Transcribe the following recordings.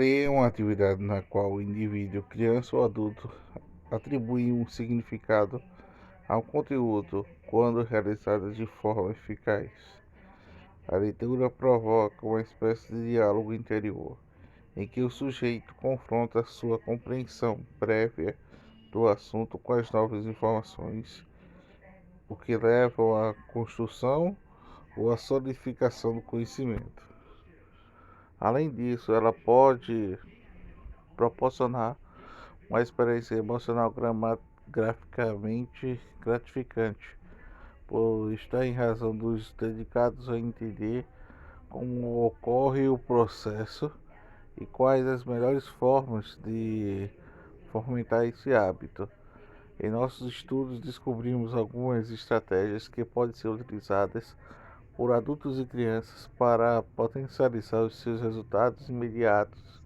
Ler é uma atividade na qual o indivíduo, criança ou adulto, atribui um significado ao conteúdo quando realizada de forma eficaz. A leitura provoca uma espécie de diálogo interior, em que o sujeito confronta sua compreensão prévia do assunto com as novas informações, o que leva à construção ou à solidificação do conhecimento. Além disso, ela pode proporcionar uma experiência emocional graficamente gratificante, por estar em razão dos dedicados a entender como ocorre o processo e quais as melhores formas de fomentar esse hábito. Em nossos estudos, descobrimos algumas estratégias que podem ser utilizadas por adultos e crianças para potencializar os seus resultados imediatos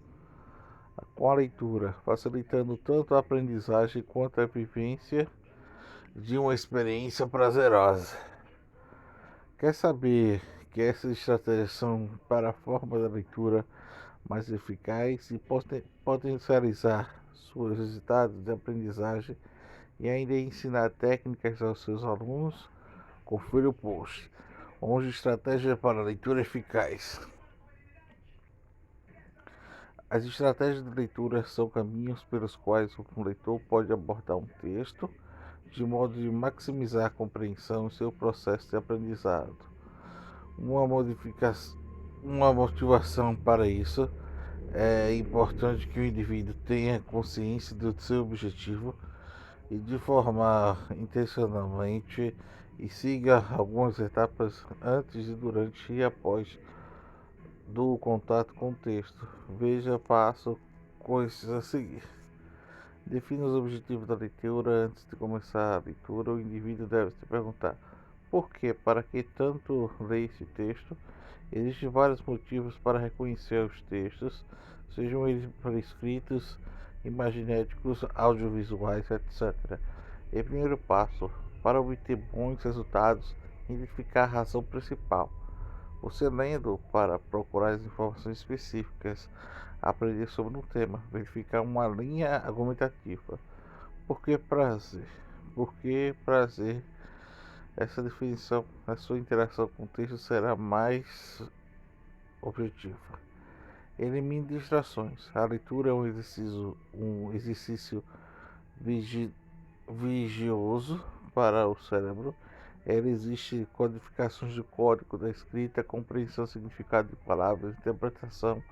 com a leitura, facilitando tanto a aprendizagem quanto a vivência de uma experiência prazerosa. Quer saber que essas estratégias são para a forma da leitura mais eficaz e potencializar seus resultados de aprendizagem e ainda ensinar técnicas aos seus alunos? Confira o post. 11 estratégias para a leitura eficaz. As estratégias de leitura são caminhos pelos quais um leitor pode abordar um texto de modo de maximizar a compreensão e seu processo de aprendizado. Uma motivação para isso é importante que o indivíduo tenha consciência do seu objetivo e de formar intencionalmente e siga algumas etapas antes, durante e após do contato com o texto. Veja passo coisas a seguir. Defina os objetivos da leitura. Antes de começar a leitura, o indivíduo deve se perguntar: por que, para que tanto ler esse texto? Existem vários motivos para reconhecer os textos, sejam eles escritos, imaginéticos, audiovisuais, etc. Em primeiro passo, para obter bons resultados, identificar a razão principal. Você lendo para procurar as informações específicas, aprender sobre um tema, verificar uma linha argumentativa. Por que prazer? Por que prazer? Essa definição, a sua interação com o texto será mais objetiva. Elimine distrações. A leitura é um exercício vigioso para o cérebro. Ela existe codificações de código da escrita, compreensão, significado de palavras, interpretação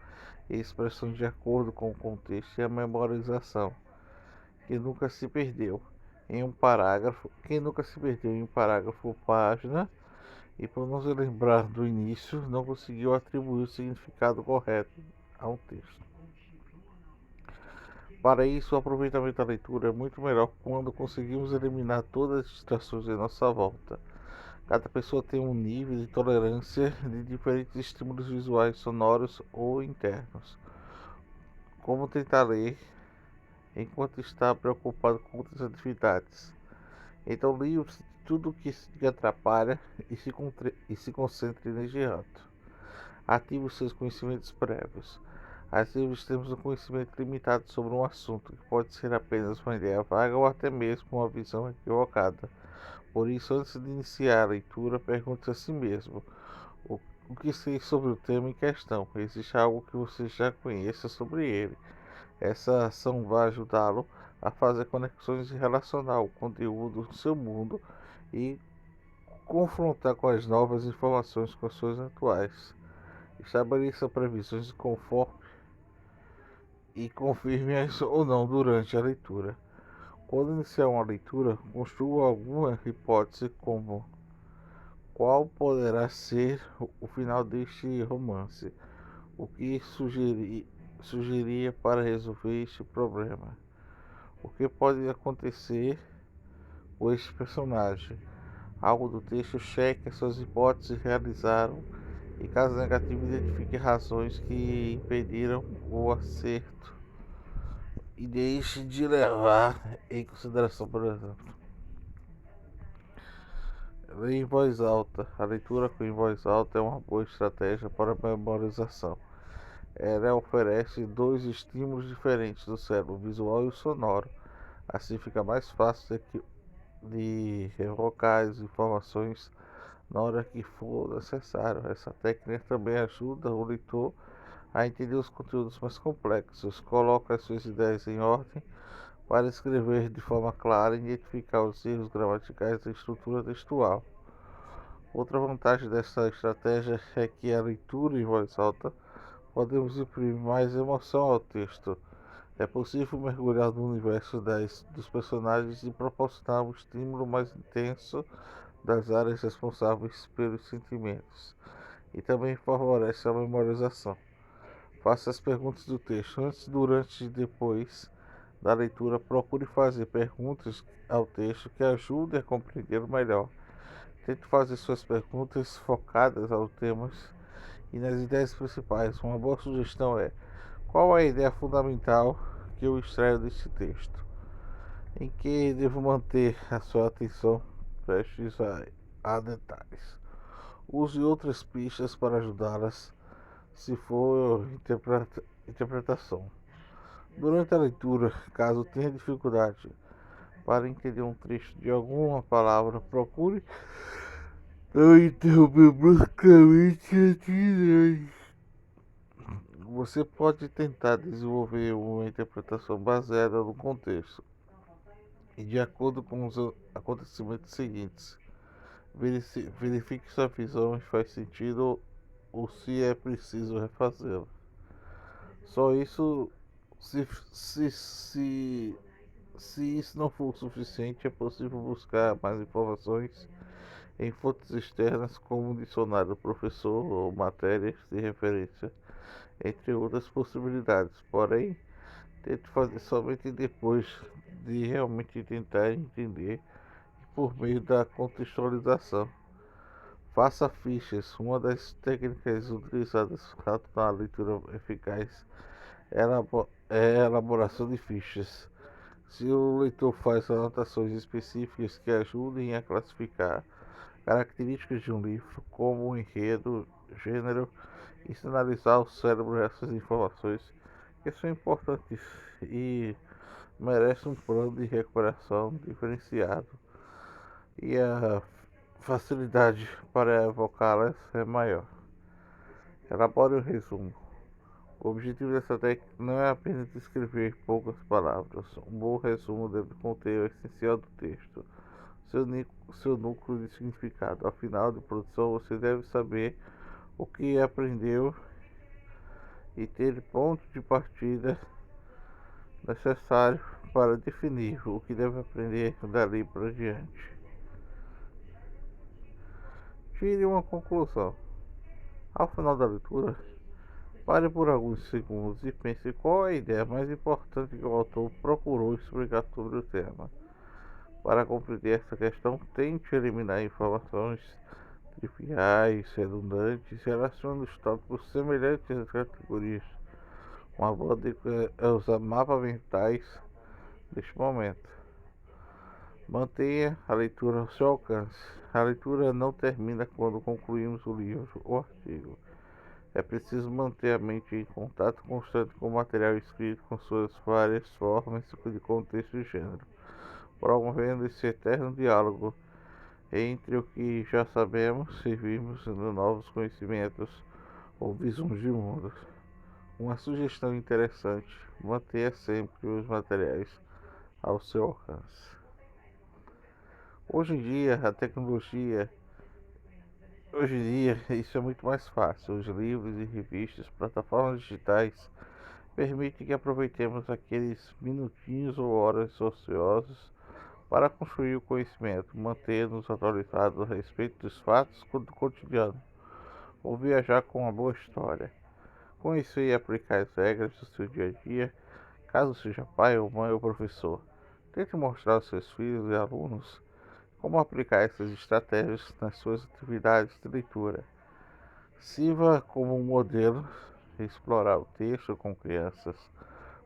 e expressão de acordo com o contexto e a memorização, que nunca se perdeu em um parágrafo, ou página, e por não se lembrar do início, não conseguiu atribuir o significado correto a um texto. Para isso, o aproveitamento da leitura é muito melhor quando conseguimos eliminar todas as distrações em nossa volta. Cada pessoa tem um nível de tolerância de diferentes estímulos visuais, sonoros ou internos. Como tentar ler enquanto está preocupado com outras atividades? Então, livre-se de tudo que te atrapalha e se concentre neste ato. Ative os seus conhecimentos prévios. Às vezes temos um conhecimento limitado sobre um assunto, que pode ser apenas uma ideia vaga ou até mesmo uma visão equivocada. Por isso, antes de iniciar a leitura, pergunte a si mesmo: o, o que sei sobre o tema em questão? Existe algo que você já conheça sobre ele? Essa ação vai ajudá-lo a fazer conexões e relacionar o conteúdo do seu mundo e confrontar com as novas informações com as suas atuais. Estabeleça previsões e confirme-as ou não durante a leitura. Quando iniciar uma leitura, construa alguma hipótese como: qual poderá ser o final deste romance? O que sugeria para resolver este problema? O que pode acontecer com este personagem? Algo do texto cheque as suas hipóteses realizaram e, caso negativo, identifique razões que impediram o acerto e deixe de levar em consideração, por exemplo, ler em voz alta. A leitura em voz alta é uma boa estratégia para a memorização. Ela oferece dois estímulos diferentes do cérebro, o visual e o sonoro. Assim fica mais fácil de revocar as informações na hora que for necessário. Essa técnica também ajuda o leitor a entender os conteúdos mais complexos, coloca as suas ideias em ordem para escrever de forma clara e identificar os erros gramaticais da estrutura textual. Outra vantagem dessa estratégia é que a leitura em voz alta podemos imprimir mais emoção ao texto. É possível mergulhar no universo dos personagens e proporcionar um estímulo mais intenso das áreas responsáveis pelos sentimentos. E também favorece a memorização. Faça as perguntas do texto antes, durante e depois da leitura. Procure fazer perguntas ao texto que ajudem a compreender melhor. Tente fazer suas perguntas focadas aos temas e nas ideias principais. Uma boa sugestão é: qual é a ideia fundamental que eu extraio deste texto? Em que devo manter a sua atenção? Prestes a detalhes. Use outras pistas para ajudá-las se for interpretação. Durante a leitura, caso tenha dificuldade para entender um trecho de alguma palavra, procure não interromper bruscamente a atividade. Você pode tentar desenvolver uma interpretação baseada no contexto e de acordo com os acontecimentos seguintes. Verifique se a visão faz sentido ou se é preciso refazê-la. Só isso, se, se, se, se isso não for o suficiente, é possível buscar mais informações em fontes externas como um dicionário do professor ou matérias de referência, entre outras possibilidades. Porém, tente fazer somente depois de realmente tentar entender por meio da contextualização. Faça fichas. Uma das técnicas utilizadas na leitura eficaz é a elaboração de fichas. Se o leitor faz anotações específicas que ajudem a classificar características de um livro, como o enredo, gênero, e sinalizar ao cérebro essas informações que são importantes e merecem um plano de recuperação diferenciado, e a facilidade para evocá-las é maior. Elabore o resumo. O objetivo dessa técnica não é apenas descrever poucas palavras. Um bom resumo deve conter o essencial do texto, seu núcleo de significado. Ao final de produção, você deve saber o que aprendeu e ter ponto de partida necessário para definir o que deve aprender dali para diante. Tire uma conclusão. Ao final da leitura, pare por alguns segundos e pense qual é a ideia mais importante que o autor procurou explicar sobre o tema. Para compreender essa questão, tente eliminar informações triviais, redundantes, relacionando os tópicos semelhantes às categorias. Uma boa dica é usar mapas mentais neste momento. Mantenha a leitura ao seu alcance. A leitura não termina quando concluímos o livro ou artigo. É preciso manter a mente em contato constante com o material escrito, com suas várias formas de contexto e gênero, promovendo esse eterno diálogo entre o que já sabemos e vimos de novos conhecimentos ou visões de mundo. Uma sugestão interessante: mantenha sempre os materiais ao seu alcance. Hoje em dia, a tecnologia, hoje em dia, isso é muito mais fácil. Os livros e revistas, plataformas digitais permitem que aproveitemos aqueles minutinhos ou horas ociosos para construir o conhecimento, manter-nos atualizados a respeito dos fatos do cotidiano, ou viajar com uma boa história. Conhecer e aplicar as regras do seu dia a dia, caso seja pai ou mãe ou professor. Tente mostrar aos seus filhos e alunos como aplicar essas estratégias nas suas atividades de leitura. Sirva como um modelo explorar o texto com crianças.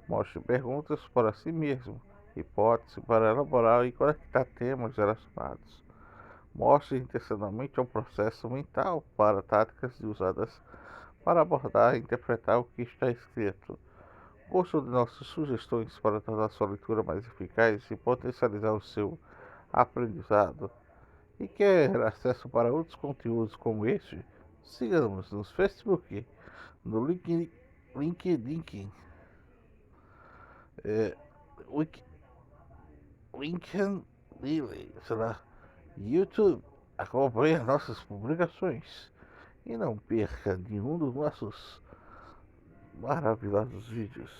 Mostre perguntas para si mesmo, hipóteses para elaborar e conectar temas relacionados. Mostre intencionalmente um processo mental para táticas usadas para abordar e interpretar o que está escrito. Gosto de nossas sugestões para tornar sua leitura mais eficaz e potencializar o seu aprendizado? E quer acesso para outros conteúdos como este? Siga-nos no Facebook, no LinkedIn, é, Wik- LinkedIn, será? YouTube. Acompanhe nossas publicações e não perca nenhum dos nossos maravilhosos vídeos.